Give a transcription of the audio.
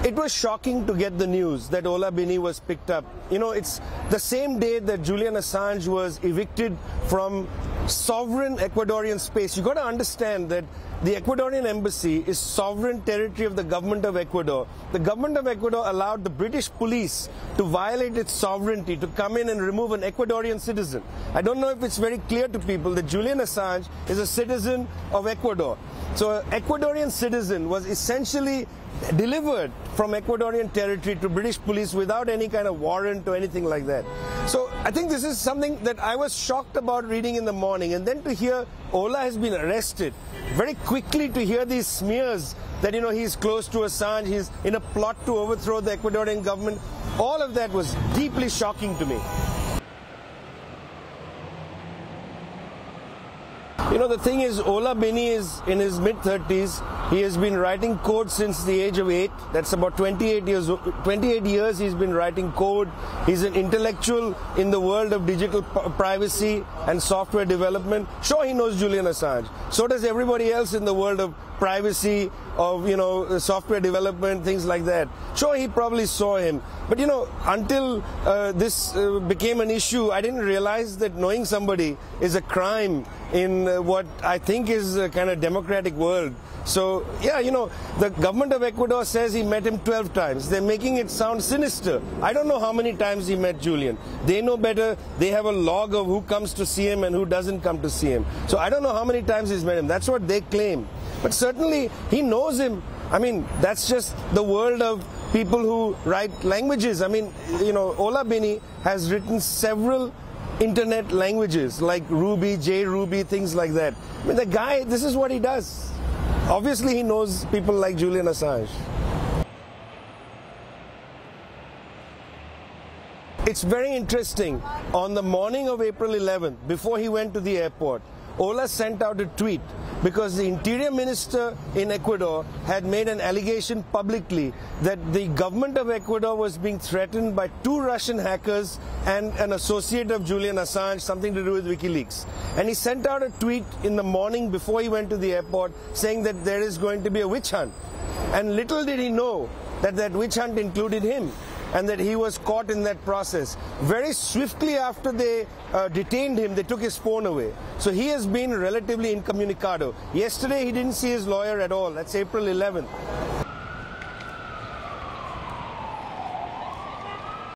It was shocking to get the news that Ola Bini was picked up. You know, it's the same day that Julian Assange was evicted from sovereign Ecuadorian space. You got to understand that the Ecuadorian embassy is sovereign territory of the government of Ecuador. The government of Ecuador allowed the British police to violate its sovereignty, to come in and remove an Ecuadorian citizen. I don't know if it's very clear to people that Julian Assange is a citizen of Ecuador. So an Ecuadorian citizen was essentially delivered from Ecuadorian territory to British police without any kind of warrant or anything like that. So I think this is something that I was shocked about reading in the morning, and then to hear Ola has been arrested very quickly, to hear these smears that, you know, he's close to Assange, he's in a plot to overthrow the Ecuadorian government, all of that was deeply shocking to me. You know, the thing is, Ola Bini is in his mid-30s. He has been writing code since the age of 8. That's about 28 years he's been writing code. He's an intellectual in the world of digital privacy and software development. Sure, he knows Julian Assange. So does everybody else in the world of privacy, of, you know, software development, things like that. Sure, he probably saw him. But, you know, until this became an issue, I didn't realize that knowing somebody is a crime in what I think is a kind of democratic world. So, yeah, you know, the government of Ecuador says he met him 12 times. They're making it sound sinister. I don't know how many times he met Julian. They know better. They have a log of who comes to see him and who doesn't come to see him. So I don't know how many times he's met him. That's what they claim. But certainly he knows him. I mean, that's just the world of people who write languages. I mean, you know, Ola Bini has written several internet languages like Ruby, JRuby, things like that. I mean, the guy, this is what he does. Obviously, he knows people like Julian Assange. It's very interesting. On the morning of April 11th, before he went to the airport, Ola sent out a tweet because the interior minister in Ecuador had made an allegation publicly that the government of Ecuador was being threatened by 2 Russian hackers and an associate of Julian Assange, something to do with WikiLeaks. And he sent out a tweet in the morning before he went to the airport saying that there is going to be a witch hunt. And little did he know that that witch hunt included him, and that he was caught in that process. Very swiftly after they detained him, they took his phone away. So he has been relatively incommunicado. Yesterday he didn't see his lawyer at all. That's April 11th.